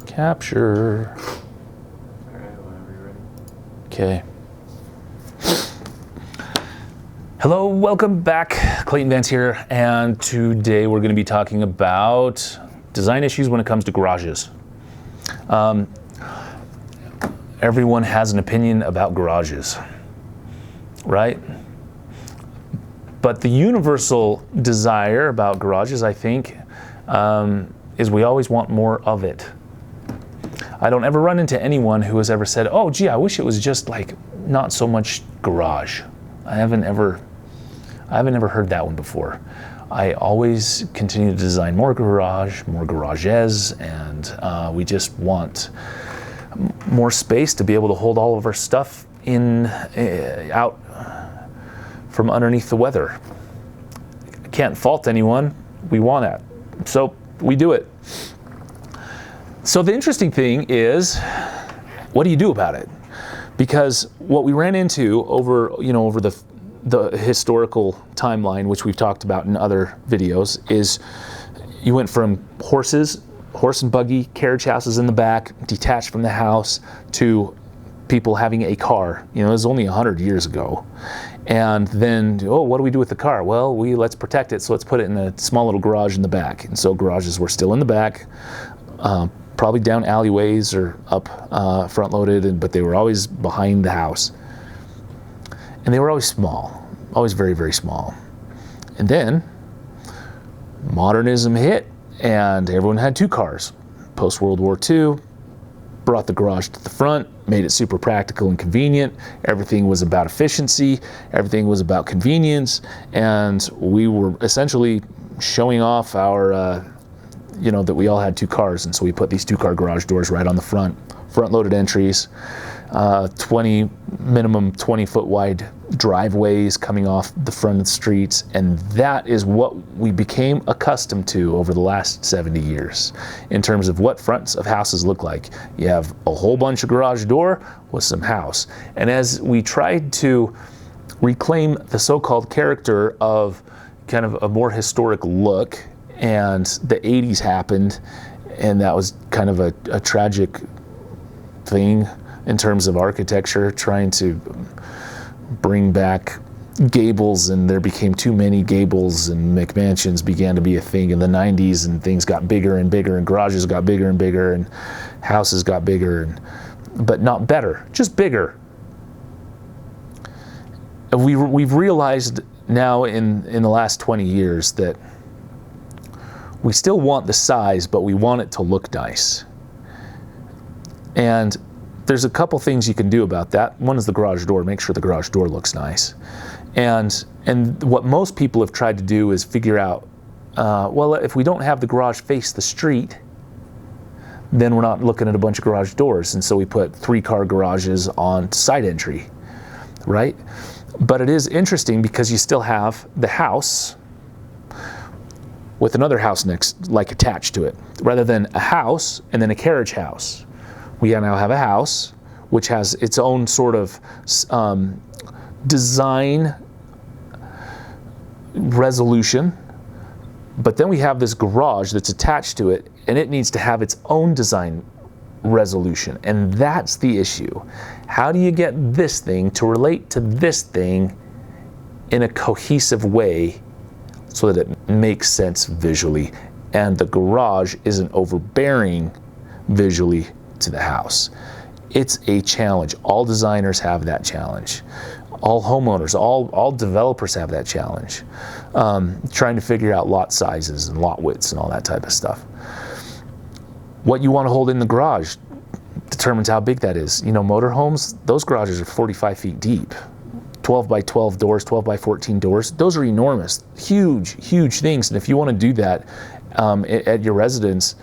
Capture. Alright, whenever you're ready. Okay. Hello, welcome back. Clayton Vance here, and today we're going to be talking about design issues when it comes to garages. Everyone has an opinion about garages, right? But the universal desire about garages, I think, is we always want more of it. I don't ever run into anyone who has ever said, oh gee, I wish it was just like not so much garage. I haven't ever heard that one before. I always continue to design more garages, and we just want more space to be able to hold all of our stuff out from underneath the weather. I can't fault anyone. We want that, so we do it. So the interesting thing is, what do you do about it? Because what we ran into over the historical timeline, which we've talked about in other videos, is you went from horse and buggy, carriage houses in the back, detached from the house, to people having a car. It was only 100 years ago. And then, what do we do with the car? Well, let's protect it, so let's put it in a small little garage in the back. And so garages were still in the back, probably down alleyways or up front loaded, but they were always behind the house. And they were always small, always very, very small. And then modernism hit, and everyone had two cars. Post-World War II, brought the garage to the front, made it super practical and convenient. Everything was about efficiency, everything was about convenience, and we were essentially showing off our that we all had two cars. And so we put these two-car garage doors right on the front-loaded entries, minimum 20-foot wide driveways coming off the front of the streets, and that is what we became accustomed to over the last 70 years in terms of what fronts of houses look like. You have a whole bunch of garage door with some house. And as we tried to reclaim the so-called character of kind of a more historic look, and the 80s happened, and that was kind of a tragic thing in terms of architecture, trying to bring back gables, and there became too many gables, and McMansions began to be a thing in the 90s, and things got bigger and bigger, and garages got bigger and bigger, and houses got bigger, but not better, just bigger. We've realized now in the last 20 years that we still want the size, but we want it to look nice. And there's a couple things you can do about that. One is the garage door. Make sure the garage door looks nice. And what most people have tried to do is figure out, well, if we don't have the garage face the street, then we're not looking at a bunch of garage doors. And so we put 3-car garages on side entry, right? But it is interesting because you still have the house with another house next, like attached to it, rather than a house and then a carriage house. We now have a house which has its own sort of design resolution, but then we have this garage that's attached to it, and it needs to have its own design resolution. And that's the issue. How do you get this thing to relate to this thing in a cohesive way so that it makes sense visually, and the garage isn't overbearing visually to the house? It's a challenge. All designers have that challenge. All homeowners, all developers have that challenge. Trying to figure out lot sizes and lot widths and all that type of stuff. What you want to hold in the garage determines how big that is. Motorhomes, those garages are 45 feet deep. 12 by 12 doors, 12 by 14 doors. Those are enormous, huge, huge things. And if you want to do that at your residence,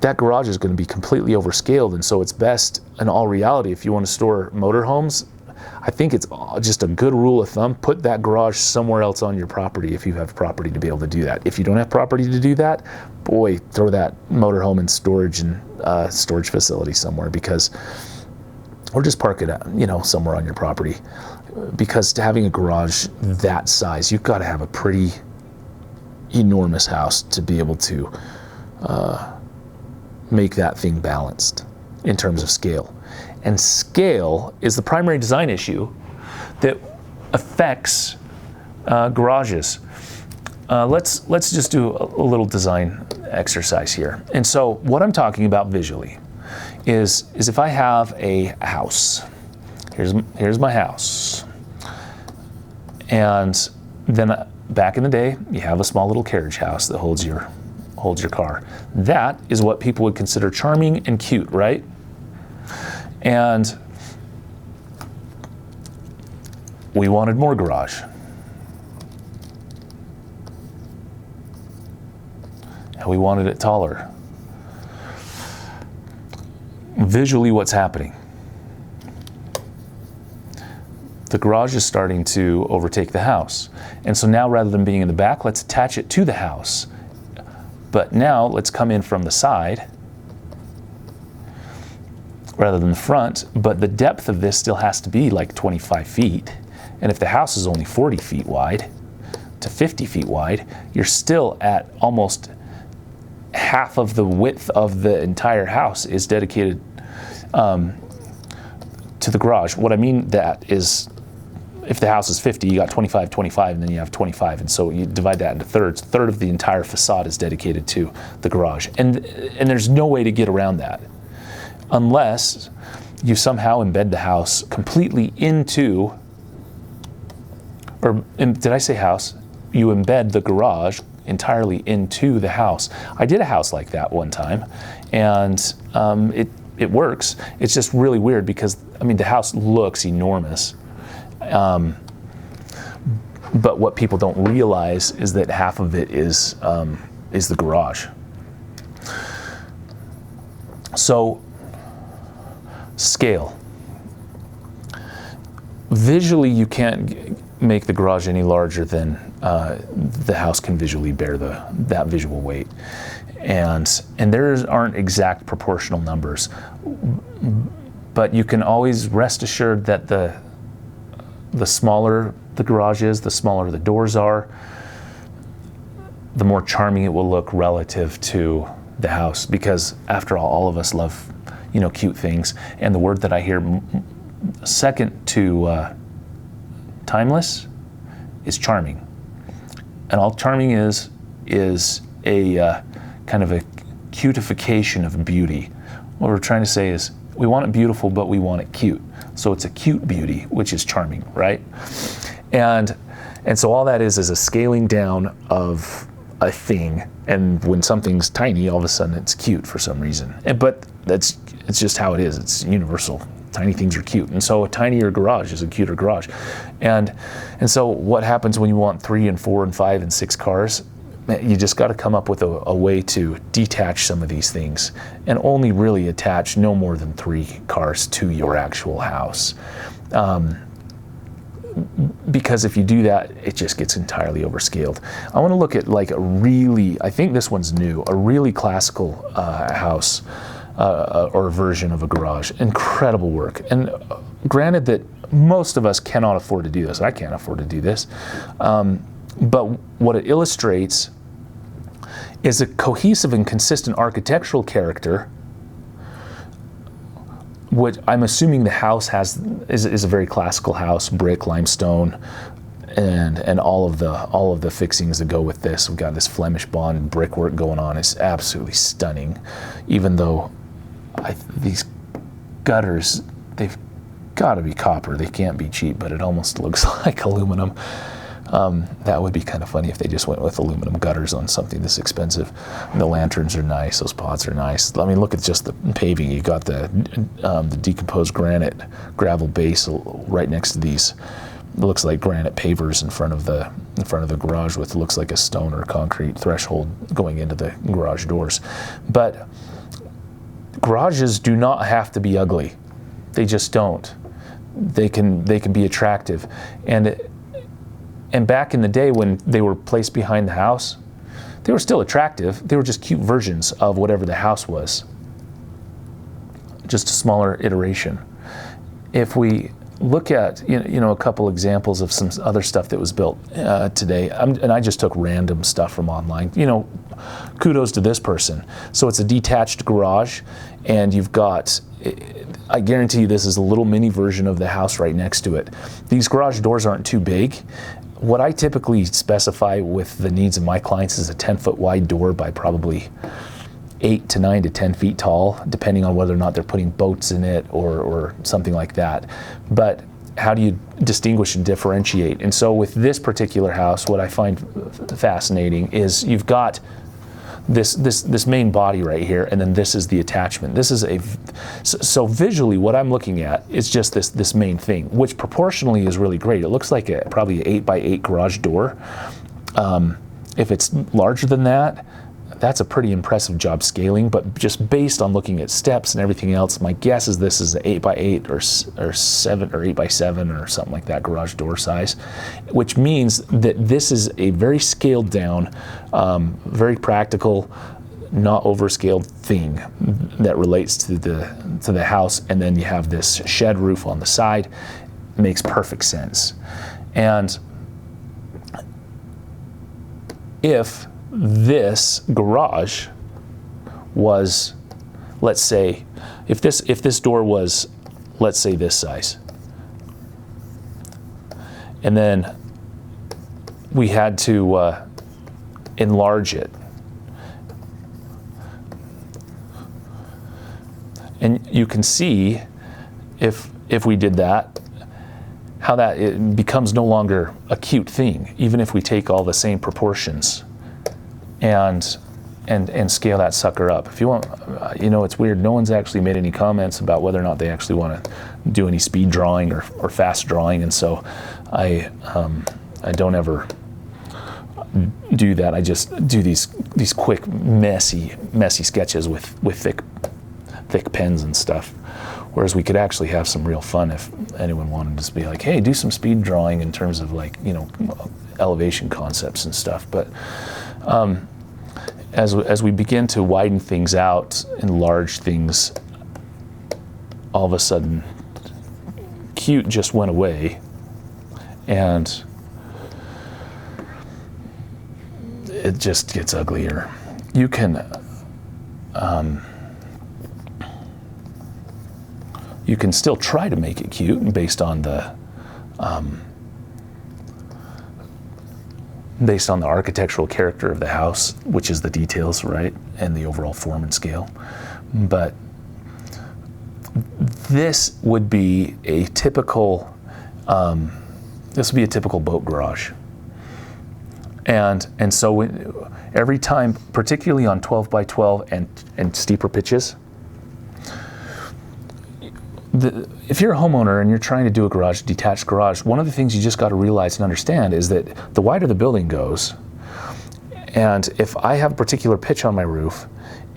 that garage is going to be completely overscaled. And so it's best, in all reality, if you want to store motorhomes, I think it's just a good rule of thumb, put that garage somewhere else on your property if you have property to be able to do that. If you don't have property to do that, boy, throw that motorhome in storage facility somewhere, or just park it, somewhere on your property. because having a garage that size, you've got to have a pretty enormous house to be able to make that thing balanced in terms of scale. And scale is the primary design issue that affects garages. Let's just do a little design exercise here. And so what I'm talking about visually is if I have a house, here's my house, and then back in the day, you have a small little carriage house that holds your car. That is what people would consider charming and cute, right? And we wanted more garage. And we wanted it taller. Visually, what's happening? The garage is starting to overtake the house. And so now, rather than being in the back, let's attach it to the house. But now let's come in from the side rather than the front, but the depth of this still has to be like 25 feet. And if the house is only 40 feet wide to 50 feet wide, you're still at almost half of the width of the entire house is dedicated to the garage. What I mean that is, if the house is 50, you got 25, 25, and then you have 25. And so you divide that into thirds. A third of the entire facade is dedicated to the garage. And there's no way to get around that unless you somehow embed the house completely into, did I say house? You embed the garage entirely into the house. I did a house like that one time, and it works. It's just really weird because, I mean, the house looks enormous. But what people don't realize is that half of it is the garage. So, scale. Visually, you can't make the garage any larger than the house can visually bear that visual weight. And there aren't exact proportional numbers, but you can always rest assured that the smaller the garage is, the smaller the doors are, the more charming it will look relative to the house. Because after all of us love, cute things. And the word that I hear second to timeless is charming. And all charming is a kind of a cutification of beauty. What we're trying to say is we want it beautiful, but we want it cute. So it's a cute beauty, which is charming, right? And so all that is a scaling down of a thing. And when something's tiny, all of a sudden it's cute for some reason. But it's just how it is. It's universal. Tiny things are cute. And so a tinier garage is a cuter garage. And so what happens when you want 3 and 4 and 5 and 6 cars? You just got to come up with a way to detach some of these things and only really attach no more than 3 cars to your actual house. Because if you do that, it just gets entirely overscaled. I want to look at like I think this one's new, a really classical house or version of a garage. Incredible work. And granted that most of us cannot afford to do this. I can't afford to do this. But what it illustrates is a cohesive and consistent architectural character, which I'm assuming the house is a very classical house, brick, limestone, and all of the fixings that go with this. We've got this Flemish bond brickwork going on. It's absolutely stunning, even though these gutters, they've got to be copper. They can't be cheap, but it almost looks like aluminum. That would be kind of funny if they just went with aluminum gutters on something this expensive. The lanterns are nice. Those pots are nice. I mean, look at just the paving. You got the decomposed granite gravel base right next to these. It looks like granite pavers in front of the garage with looks like a stone or concrete threshold going into the garage doors. But garages do not have to be ugly. They just don't. They can be attractive. And back in the day when they were placed behind the house, they were still attractive. They were just cute versions of whatever the house was. Just a smaller iteration. If we look at a couple examples of some other stuff that was built today, and I just took random stuff from online. Kudos to this person. So it's a detached garage, and you've got, I guarantee you this is a little mini version of the house right next to it. These garage doors aren't too big. What I typically specify with the needs of my clients is a 10-foot wide door by probably 8 to 9 to 10 feet tall, depending on whether or not they're putting boats in it or something like that. But how do you distinguish and differentiate? And so with this particular house, what I find fascinating is you've got this main body right here, and then this is the attachment. This is so visually what I'm looking at is just this main thing, which proportionally is really great. It looks like probably an 8x8 garage door. If it's larger than that, that's a pretty impressive job scaling, but just based on looking at steps and everything else, my guess is this is an 8x8 or 7 or 8x7 or something like that garage door size, which means that this is a very scaled down, very practical, not overscaled thing that relates to the house. And then you have this shed roof on the side. Makes perfect sense. And if this garage was, let's say, if this door was, let's say, this size, and then we had to enlarge it, and you can see if we did that, how that it becomes no longer a cute thing, even if we take all the same proportions and scale that sucker up. If you want, it's weird. No one's actually made any comments about whether or not they actually want to do any speed drawing or fast drawing, and so I don't ever do that. I just do these quick, messy sketches with thick pens and stuff. Whereas we could actually have some real fun if anyone wanted to just be like, hey, do some speed drawing in terms of elevation concepts and stuff. But as we begin to widen things out, enlarge things, all of a sudden, cute just went away, and it just gets uglier. You can still try to make it cute based on the architectural character of the house, which is the details, right, and the overall form and scale. But this would be a typical boat garage. And so every time, particularly on 12 by 12 and steeper pitches, if you're a homeowner and you're trying to do a detached garage, one of the things you just got to realize and understand is that the wider the building goes, and if I have a particular pitch on my roof,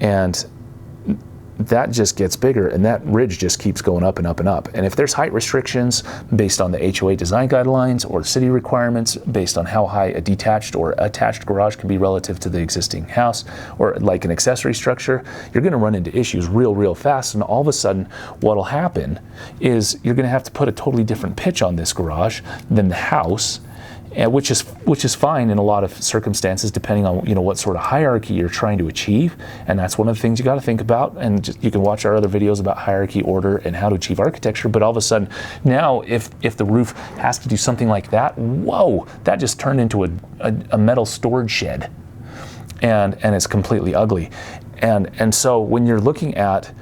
and that just gets bigger, and that ridge just keeps going up and up and up. And if there's height restrictions based on the HOA design guidelines or city requirements based on how high a detached or attached garage can be relative to the existing house, or like an accessory structure, you're going to run into issues real fast. And all of a sudden, what'll happen is you're going to have to put a totally different pitch on this garage than the house, which is fine in a lot of circumstances, depending on what sort of hierarchy you're trying to achieve. And that's one of the things you got to think about. And you can watch our other videos about hierarchy, order, and how to achieve architecture. But all of a sudden, now if the roof has to do something like that, whoa, that just turned into a metal storage shed, and it's completely ugly. And so when you're looking at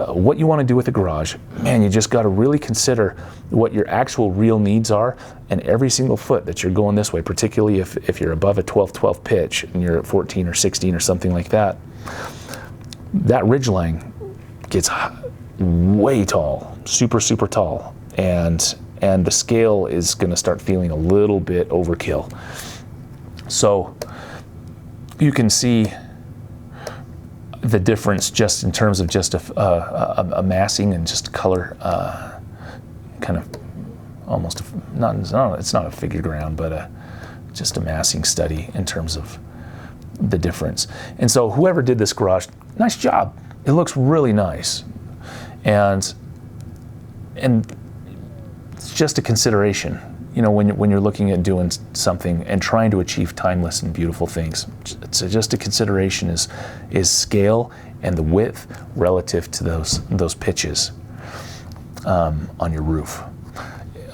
what you want to do with a garage, man, you just got to really consider what your actual real needs are, and every single foot that you're going this way, particularly if you're above a 12-12 pitch and you're at 14 or 16 or something like that, that ridge line gets way tall, super tall, and the scale is going to start feeling a little bit overkill. So you can see the difference just in terms of just a massing and just color, kind of almost it's not a figure ground, but just a massing study in terms of the difference. And so whoever did this garage, nice job. It looks really nice, and it's just a consideration. You know, when you're looking at doing something and trying to achieve timeless and beautiful things, it's just a consideration is scale and the width relative to those pitches on your roof.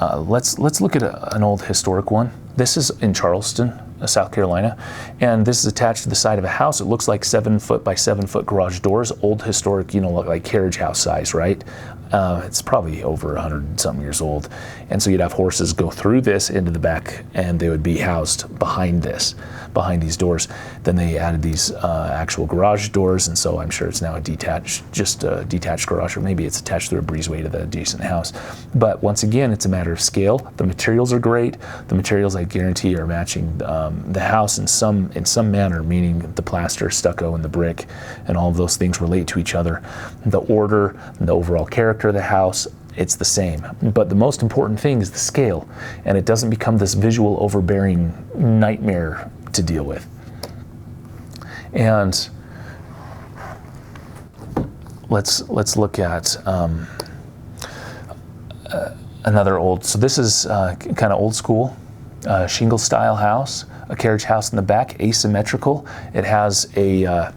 Let's look at an old historic one. This is in Charleston, South Carolina, and this is attached to the side of a house. It looks like 7 foot by 7 foot garage doors, old historic, you know, like carriage house size, right? It's probably over 100-something years old. And so you'd have horses go through this into the back, and they would be housed behind these doors. Then they added these actual garage doors, and so I'm sure it's now a detached garage, or maybe it's attached through a breezeway to the adjacent house. But once again, it's a matter of scale. The materials are great. The materials, I guarantee, are matching the house in some manner, meaning the plaster, stucco, and the brick, and all of those things relate to each other. The order, the overall character of the house, it's the same. But the most important thing is the scale, and it doesn't become this visual overbearing nightmare to deal with. And let's look at another old. So this is kind of old school shingle style house, a carriage house in the back, asymmetrical. It has a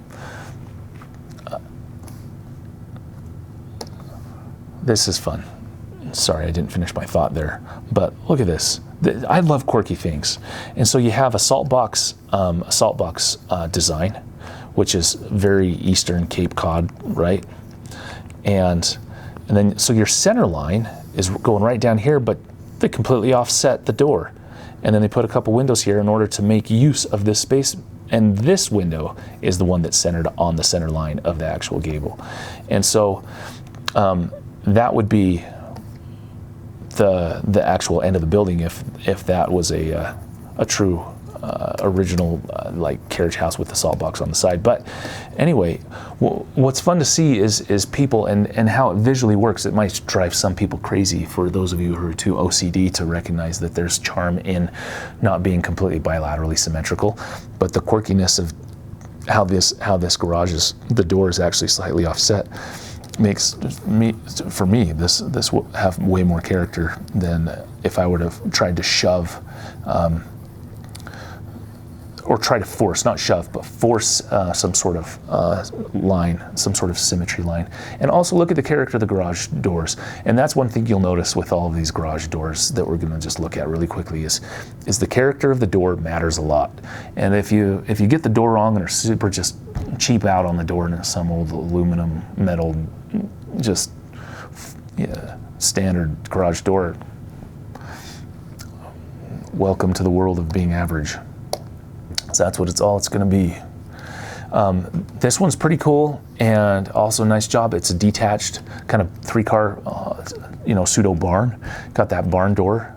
this is fun. Sorry, I didn't finish my thought there. But look at this. I love quirky things. And so you have a salt box design, which is very Eastern Cape Cod, right? And then so your center line is going right down here, but they completely offset the door. And then they put a couple windows here in order to make use of this space. And this window is the one that's centered on the center line of the actual gable. And so that would be the actual end of the building if that was a true original like carriage house with the salt box on the side. But anyway, what's fun to see is people and how it visually works. It might drive some people crazy, for those of you who are too OCD to recognize that there's charm in not being completely bilaterally symmetrical. But the quirkiness of how this garage the door is actually slightly offset makes for me this will have way more character than if I would have tried to shove or try to force, not shove, but force some sort of line, some sort of symmetry line. And also look at the character of the garage doors. And that's one thing you'll notice with all of these garage doors that we're going to just look at really quickly is the character of the door matters a lot. And if you get the door wrong and are super just cheap out on the door and some old aluminum, metal, just standard garage door, welcome to the world of being average. So that's what it's going to be. This one's pretty cool, and also nice job. It's a detached kind of 3-car, pseudo barn. Got that barn door,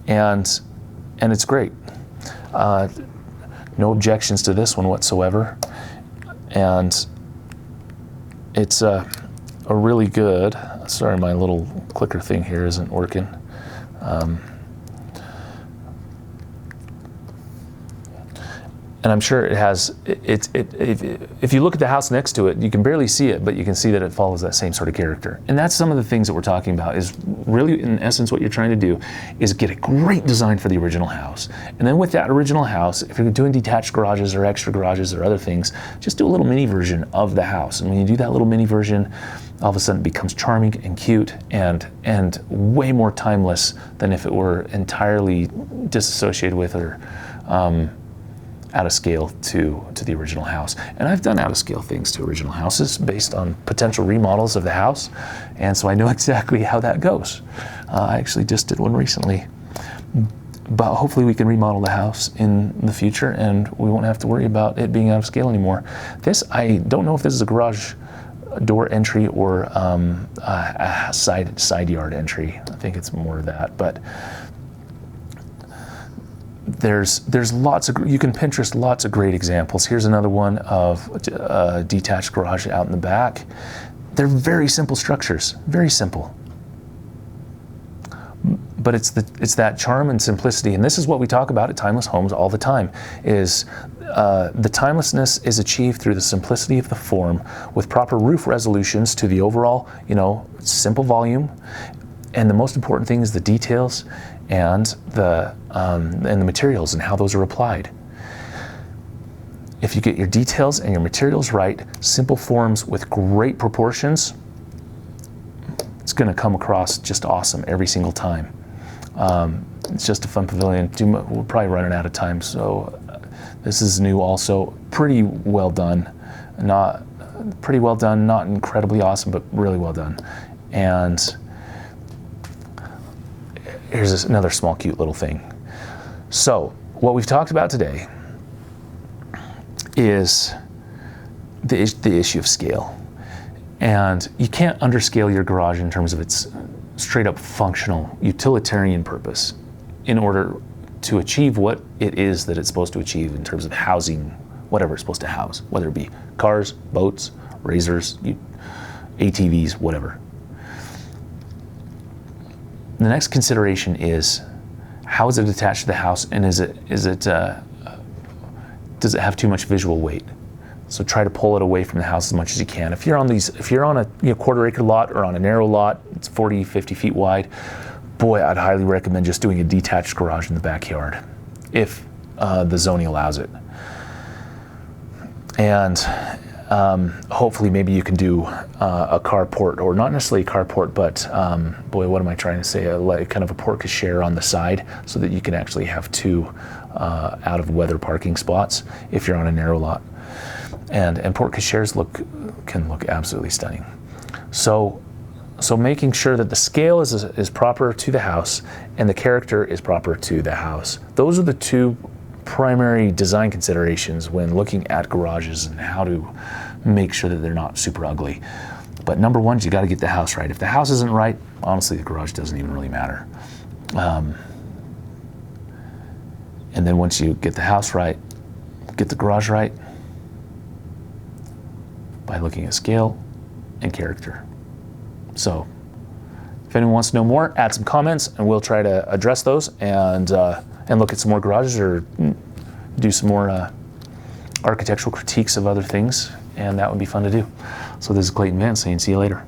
and it's great. No objections to this one whatsoever, and it's a really good. Sorry, my little clicker thing here isn't working. And I'm sure it has, if you look at the house next to it, you can barely see it, but you can see that it follows that same sort of character. And that's some of the things that we're talking about, is really, in essence, what you're trying to do is get a great design for the original house. And then with that original house, if you're doing detached garages or extra garages or other things, just do a little mini version of the house. And when you do that little mini version, all of a sudden it becomes charming and cute and way more timeless than if it were entirely disassociated with or out of scale to the original house. And I've done out of scale things to original houses based on potential remodels of the house, and so I know exactly how that goes. I actually just did one recently, but hopefully we can remodel the house in the future and we won't have to worry about it being out of scale anymore. This, I don't know if this is a garage door entry or a side yard entry. I think it's more of that, but there's lots of, you can Pinterest lots of great examples. Here's another one of a detached garage out in the back. They're very simple structures, very simple. But it's that charm and simplicity, and this is what we talk about at Timeless Homes all the time, is the timelessness is achieved through the simplicity of the form with proper roof resolutions to the overall, simple volume, And the most important thing is the details and the materials and how those are applied. If you get your details and your materials right, simple forms with great proportions, it's going to come across just awesome every single time. It's just a fun pavilion. We're probably running out of time, so this is new also. Pretty well done. Not incredibly awesome, but really well done. And here's another small, cute little thing. So what we've talked about today is the issue of scale. And you can't underscale your garage in terms of its straight up functional, utilitarian purpose in order to achieve what it is that it's supposed to achieve in terms of housing whatever it's supposed to house, whether it be cars, boats, razors, ATVs, whatever. The next consideration is, how is it attached to the house, and does it have too much visual weight? So try to pull it away from the house as much as you can. If you're on a quarter acre lot or on a narrow lot, it's 40, 50 feet wide, boy, I'd highly recommend just doing a detached garage in the backyard, if the zoning allows it. And hopefully maybe you can do a carport, or not necessarily a carport, but boy, what am I trying to say? Like kind of a porte cochere on the side, so that you can actually have two out of weather parking spots if you're on a narrow lot. And porte cocheres can look absolutely stunning. So making sure that the scale is proper to the house and the character is proper to the house. Those are the two primary design considerations when looking at garages and how to make sure that they're not super ugly. But number one is you got to get the house right. If the house isn't right, honestly, the garage doesn't even really matter. And then once you get the house right, get the garage right by looking at scale and character. So if anyone wants to know more, add some comments and we'll try to address those and look at some more garages or do some more architectural critiques of other things, and that would be fun to do. So this is Clayton Vance saying see you later.